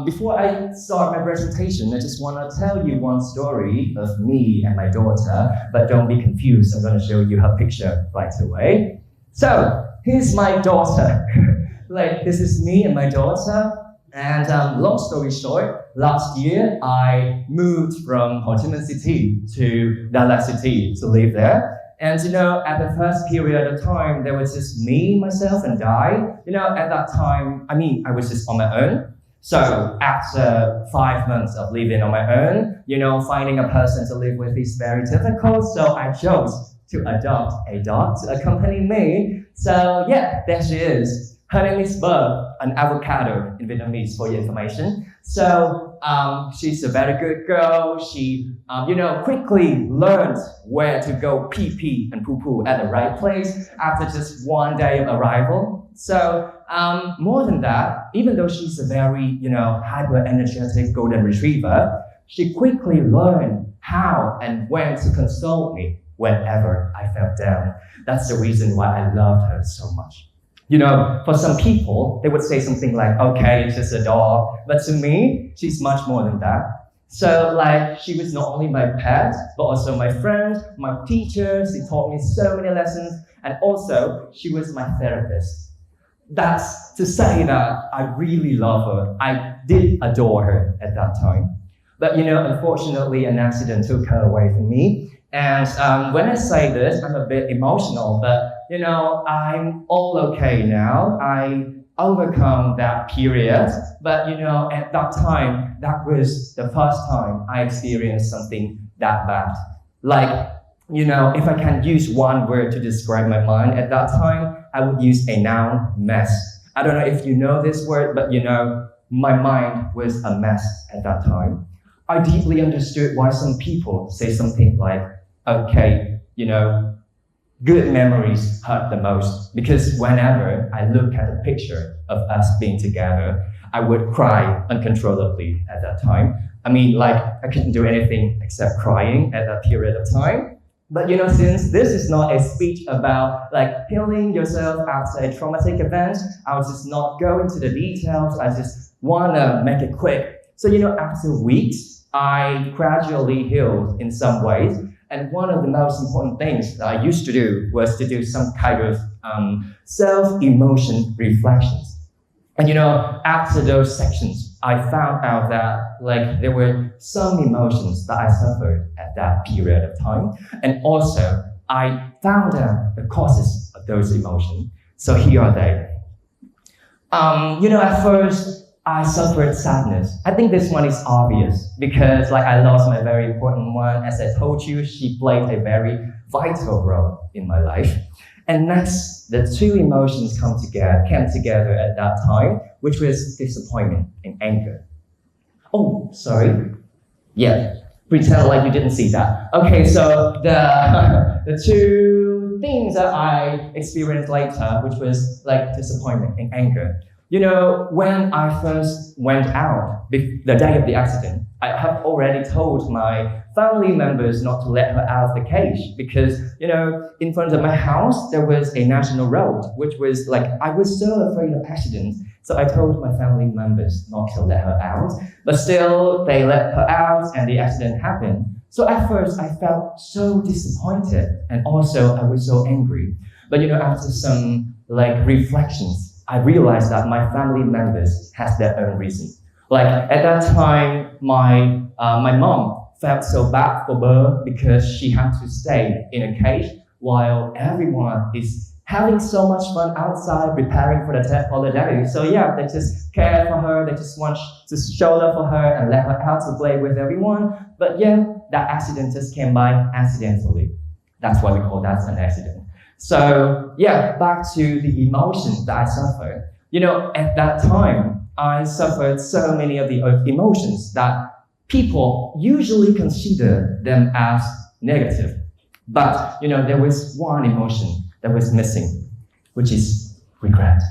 Before I start my presentation, I just want to tell you one story of me and my daughter, but don't be confused, I'm going to show you her picture right away. So, here's my daughter. This is me and my daughter. And long story short, last year I moved from Ho Chi Minh City to Dalat City to live there. And at the first period of time, there was just me, myself, and Di. At that time, I was just on my own. So after 5 months of living on my own, finding a person to live with is very difficult. So I chose to adopt a dog to accompany me. So yeah, there she is. Her name is Bơ, an avocado in Vietnamese for your information. So she's a very good girl. She, quickly learned where to go pee and poo at the right place after just 1 day of arrival. So more than that, even though she's a very, hyper-energetic golden retriever, she quickly learned how and when to console me whenever I felt down. That's the reason why I loved her so much. For some people, they would say something like, okay, it's just a dog. But to me, she's much more than that. So she was not only my pet, but also my friend, my teacher. She taught me so many lessons. And also, she was my therapist. That's to say that I really love her. I did adore her at that time. But unfortunately, an accident took her away from me. And when I say this, I'm a bit emotional, but I'm all okay now. I overcome that period, but at that time, that was the first time I experienced something that bad. If I can use one word to describe my mind at that time, I would use a noun, mess. I don't know if you know this word, but my mind was a mess at that time. I deeply understood why some people say something like, okay, good memories hurt the most, because whenever I look at a picture of us being together, I would cry uncontrollably at that time. I couldn't do anything except crying at that period of time. But since this is not a speech about healing yourself after a traumatic event, I'll just not go into the details. I just want to make it quick. So after weeks, I gradually healed in some ways. And one of the most important things that I used to do was to do some kind of self-emotion reflections. And after those sections, I found out that there were some emotions that I suffered at that period of time. And also, I found out the causes of those emotions. So here are they. At first, I suffered sadness. I think this one is obvious because I lost my very important one. As I told you, she played a very vital role in my life. And next, the two emotions came together at that time, which was disappointment and anger. Oh, sorry. Yeah, pretend like you didn't see that. Okay, so the two things that I experienced later, which was disappointment and anger. When I first went out, the day of the accident, I have already told my family members not to let her out of the cage because, in front of my house, there was a national road, which was I was so afraid of accidents. So I told my family members not to let her out, but still they let her out and the accident happened. So at first I felt so disappointed and also I was so angry. But after some reflections, I realized that my family members has their own reason. At that time, my mom felt so bad for Bơ because she had to stay in a cage while everyone is having so much fun outside preparing for the TED holiday. So yeah, they just care for her, they just want to show love for her and let her out to play with everyone. But yeah, that accident just came by accidentally. That's why we call that an accident. So yeah, back to the emotions that I suffered. At that time, I suffered so many of the emotions that people usually consider them as negative. But, there was one emotion that was missing, which is regret.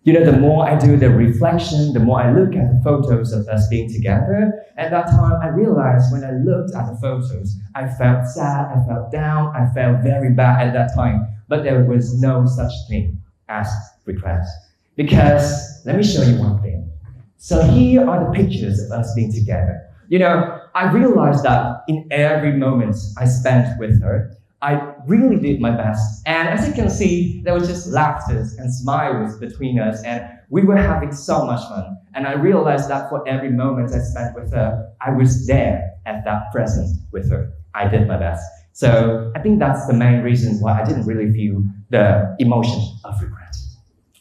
The more I do the reflection, the more I look at the photos of us being together, at that time I realized when I looked at the photos, I felt sad, I felt down, I felt very bad at that time. But there was no such thing as regret. Because, let me show you one thing. So here are the pictures of us being together. I realized that in every moment I spent with her, I really did my best. And as you can see, there was just laughter and smiles between us, and we were having so much fun. And I realized that for every moment I spent with her, I was there at that present with her. I did my best. So I think that's the main reason why I didn't really feel the emotion of regret.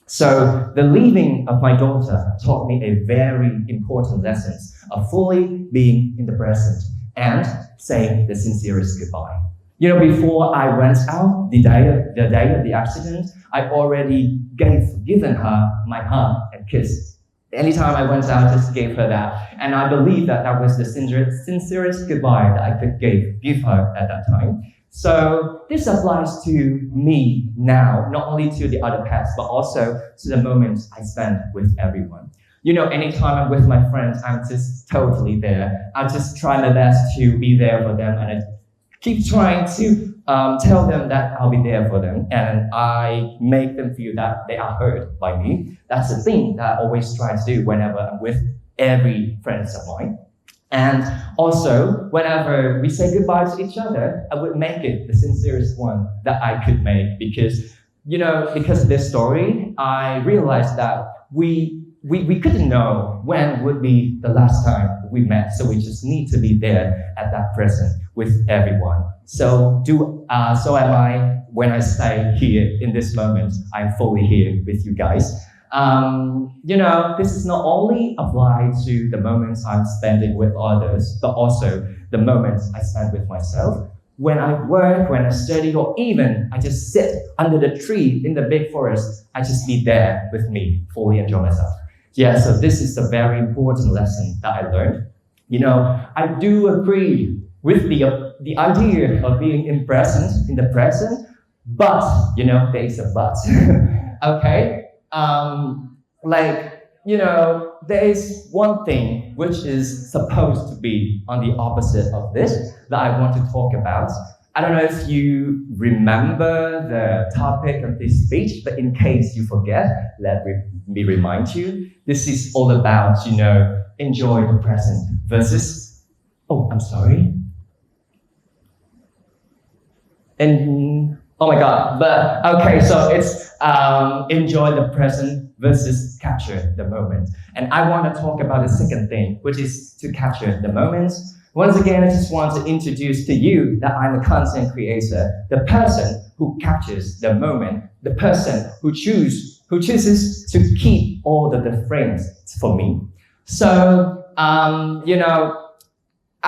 So the leaving of my daughter taught me a very important lesson of fully being in the present and saying the sincerest goodbye. Before I went out, the day of the accident, I already given her my hug and kiss. Anytime I went out, I just gave her that. And I believe that that was the sincerest goodbye that I could give her at that time. So this applies to me now, not only to the other pets, but also to the moments I spend with everyone. Anytime I'm with my friends, I'm just totally there. I just try my best to be there for them, and I keep trying to tell them that I'll be there for them, and I make them feel that they are heard by me. That's the thing that I always try to do whenever I'm with every friend of mine. And also, whenever we say goodbye to each other, I would make it the sincerest one that I could make, because of this story, I realized that we couldn't know when would be the last time we met, so we just need to be there at that present with everyone. So am I when I stay here in this moment. I'm fully here with you guys. This is not only applied to the moments I'm spending with others, but also the moments I spend with myself. When I work, when I study, or even I just sit under the tree in the big forest, I just be there with me, fully enjoy myself. Yeah, so this is a very important lesson that I learned. I do agree with the idea of being in the present, but, there is a but. Okay? There is one thing which is supposed to be on the opposite of this that I want to talk about. I don't know if you remember the topic of this speech, but in case you forget, let me remind you. This is all about, enjoy the present versus, oh my God, but okay, so it's enjoy the present versus capture the moment. And I want to talk about the second thing, which is to capture the moments. Once again, I just want to introduce to you that I'm a content creator, the person who captures the moment, the person who chooses to keep all the frames for me. So, I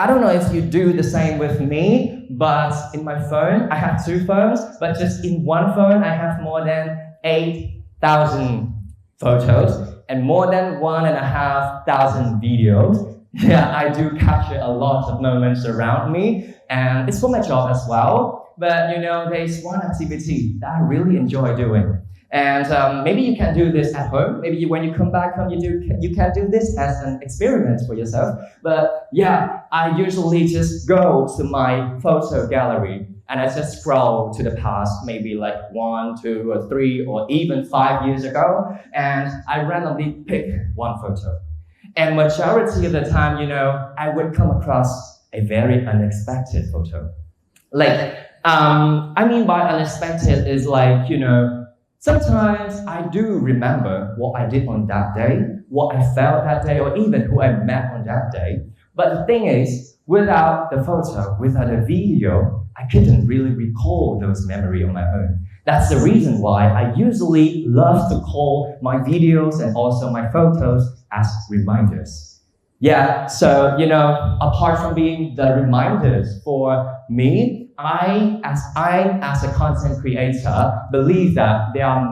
don't know if you do the same with me, but in my phone, I have 2 phones, but just in one phone, I have more than 8,000 photos and more than 1,500 videos. Yeah, I do capture a lot of moments around me, and it's for my job as well. But there's one activity that I really enjoy doing. And maybe you can do this at home. Maybe when you come back home, you can do this as an experiment for yourself. But yeah, I usually just go to my photo gallery and I just scroll to the past, maybe like 1, 2, or 3, or even 5 years ago, and I randomly pick one photo. And majority of the time, I would come across a very unexpected photo. I mean by unexpected is like, sometimes I do remember what I did on that day, what I felt that day, or even who I met on that day. But the thing is, without the photo, without the video, I couldn't really recall those memories on my own. That's the reason why I usually love to call my videos and also my photos as reminders. Yeah, so, apart from being the reminders for me, I, as a content creator, believe that there are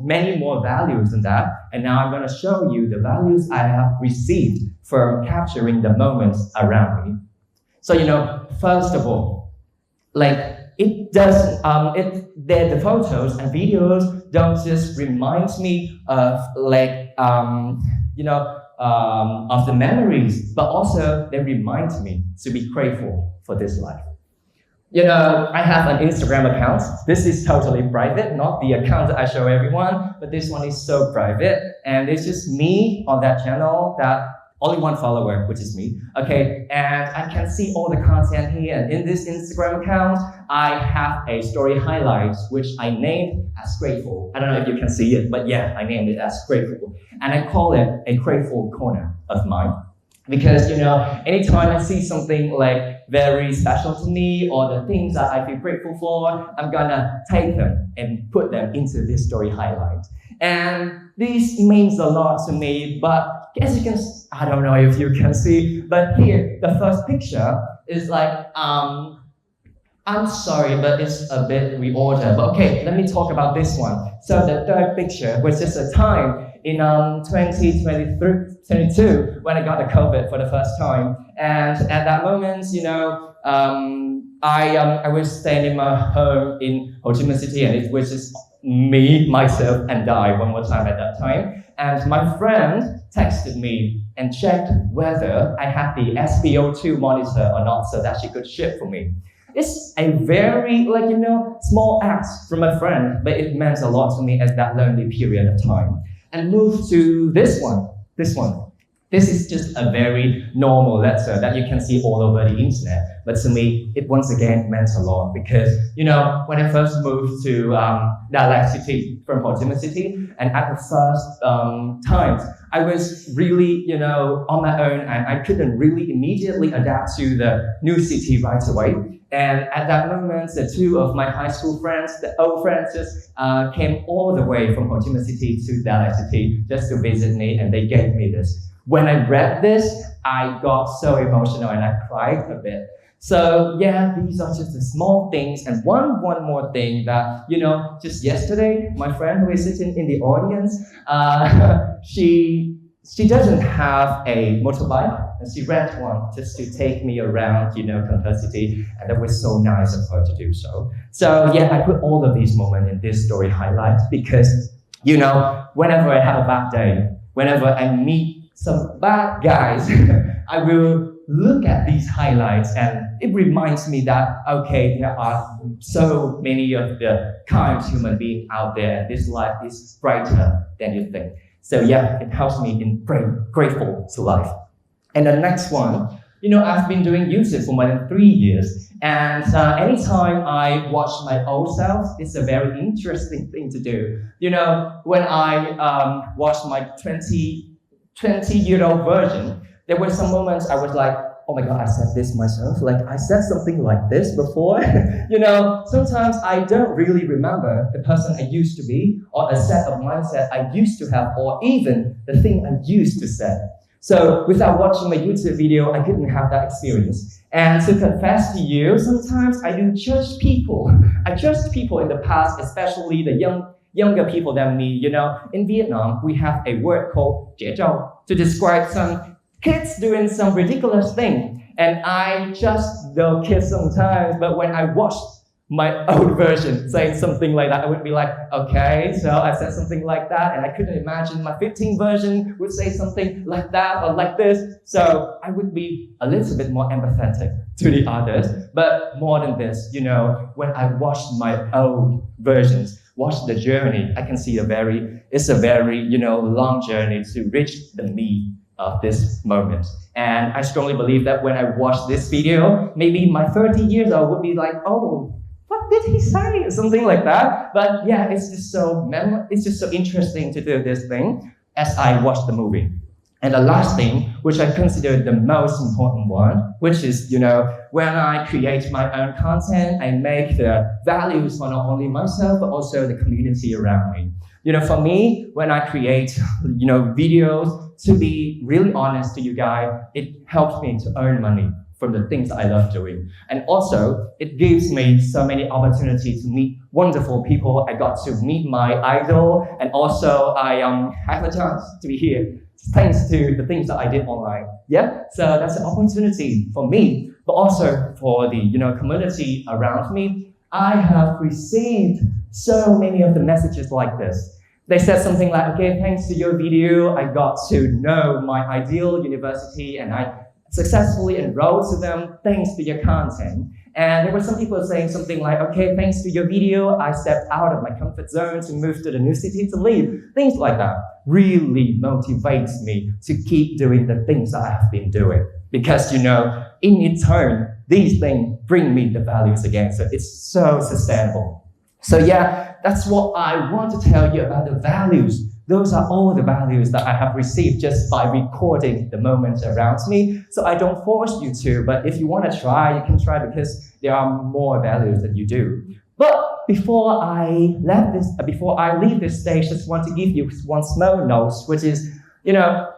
many more values than that. And now I'm going to show you the values I have received from capturing the moments around me. So, first of all, the photos and videos don't just remind me of of the memories, but also they remind me to be grateful for this life. You know, I have an Instagram account. This is totally private, not the account that I show everyone, but this one is so private. And it's just me on that channel, that only one follower, which is me. Okay, and I can see all the content here. And in this Instagram account, I have a story highlights, which I named as Grateful. I don't know if you can see it, but yeah, I named it as Grateful. And I call it a grateful corner of mine. Because, you know, anytime I see something like very special to me or the things that I feel grateful for, I'm gonna take them and put them into this story highlight. And this means a lot to me, but as you can, I don't know if you can see, but here, the first picture is like, I'm sorry, but it's a bit reordered. But okay, let me talk about this one. So the third picture, which is a time in 2022 when I got the COVID for the first time. And at that moment, you know, I was staying in my home in Ho Chi Minh City, and it was just me, myself, and I one more time at that time. And my friend texted me and checked whether I had the SpO2 monitor or not, so that she could ship for me. It's a very, like, you know, small act from a friend, but it meant a lot to me at that lonely period of time. And move to this one. This is just a very normal letter that you can see all over the internet. But to me, it once again meant a lot because, you know, when I first moved to Đà Lạt City from Ho Chi Minh City, and at the first times, I was really, you know, on my own, and I couldn't really immediately adapt to the new city right away. And at that moment, the two of my high school friends, the old friends, just came all the way from Ho Chi Minh City to Đà Lạt City just to visit me, and they gave me this. When I read this, I got so emotional and I cried a bit. So yeah, these are just the small things. And one more thing that, you know, just yesterday, my friend who is sitting in the audience, she doesn't have a motorbike, and she rent one just to take me around, you know, Campus City, and that was so nice of her to do so. So yeah, I put all of these moments in this story highlight because, you know, whenever I have a bad day, whenever I meet some bad guys, I will look at these highlights, and it reminds me that, okay, there are so many of the kind human beings out there, and this life is brighter than you think. So yeah, it helps me in grateful to life. And the next one, you know, I've been doing YouTube for more than 3 years. And anytime I watch my old self, it's a very interesting thing to do. You know, when I watched my 20-year-old version, there were some moments I was like, oh my God, I said this myself. Like, I said something like this before. You know, sometimes I don't really remember the person I used to be, or a set of mindset I used to have, or even the thing I used to say. So without watching my YouTube video, I couldn't have that experience. And to confess to you, sometimes I do judge people. I judged people in the past, especially the younger people than me. You know, in Vietnam, we have a word called "trẻ trâu" to describe some kids doing some ridiculous thing. And I just those kids sometimes, but when I watched my old version saying something like that, I would be like, okay, so I said something like that, and I couldn't imagine my 15 version would say something like that or like this. So I would be a little bit more empathetic to the others. But more than this, you know, when I watched my old versions, watch the journey, I can see it's a very, you know, long journey to reach the me of this moment. And I strongly believe that when I watch this video, maybe my 30 years old would be like, oh, what did he say? Something like that. But yeah, it's just so interesting to do this thing as I watch the movie. And the last thing, which I consider the most important one, which is, you know, when I create my own content, I make the values for not only myself, but also the community around me. You know, for me, when I create, you know, videos, to be really honest to you guys, it helps me to earn money from the things I love doing. And also, it gives me so many opportunities to meet wonderful people. I got to meet my idol, and also I have a chance to be here thanks to the things that I did online. Yeah, so that's an opportunity for me, but also for the, you know, community around me. I have received so many of the messages like this. They said something like, okay, thanks to your video, I got to know my ideal university, and I successfully enrolled to them thanks to your content. And there were some people saying something like, okay, thanks to your video, I stepped out of my comfort zone to move to the new city to live. Things like that really motivates me to keep doing the things I have been doing. Because, in turn, these things bring me the values again. So it's so sustainable. So yeah, that's what I want to tell you about the values. Those are all the values that I have received just by recording the moments around me. So I don't force you to, but if you want to try, you can try because there are more values than you do. But before I leave this stage, just want to give you one small note, which is, I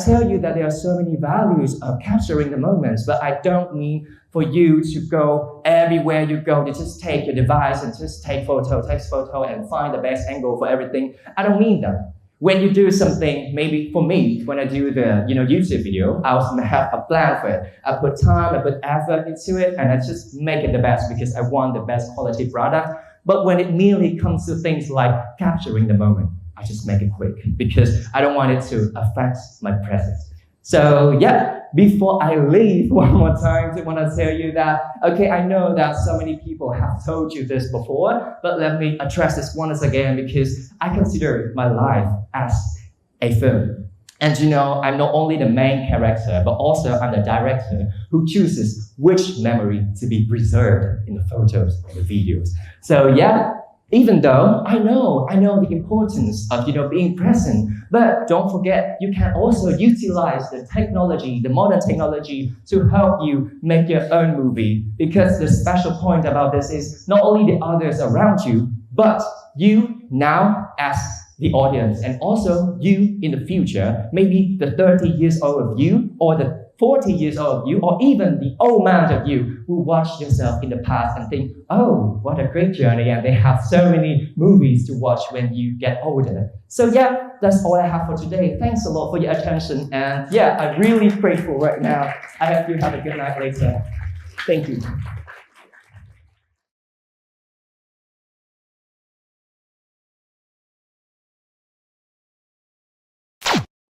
tell you that there are so many values of capturing the moments, but I don't mean for you to go everywhere you go, to just take your device and just take photo and find the best angle for everything. I don't mean that. When you do something, maybe for me, when I do the YouTube video, I'll have a plan for it. I put time, I put effort into it, and I just make it the best because I want the best quality product. But when it merely comes to things like capturing the moment, I just make it quick because I don't want it to affect my present. So yeah, before I leave, one more time, I want to tell you that, okay, I know that so many people have told you this before, but let me address this once again because I consider my life as a film. And I'm not only the main character, but also I'm the director who chooses which memory to be preserved in the photos and the videos. So yeah, even though I know the importance of being present, but don't forget you can also utilize the technology, the modern technology, to help you make your own movie. Because the special point about this is not only the others around you, but you now as the audience, and also you in the future, maybe the 30 years old of you, or the 40 years old of you, or even the old man of you who watched yourself in the past and think, oh, what a great journey, and they have so many movies to watch when you get older. So yeah, that's all I have for today. Thanks a lot for your attention, and yeah, I'm really grateful right now. I hope you have a good night later. Thank you.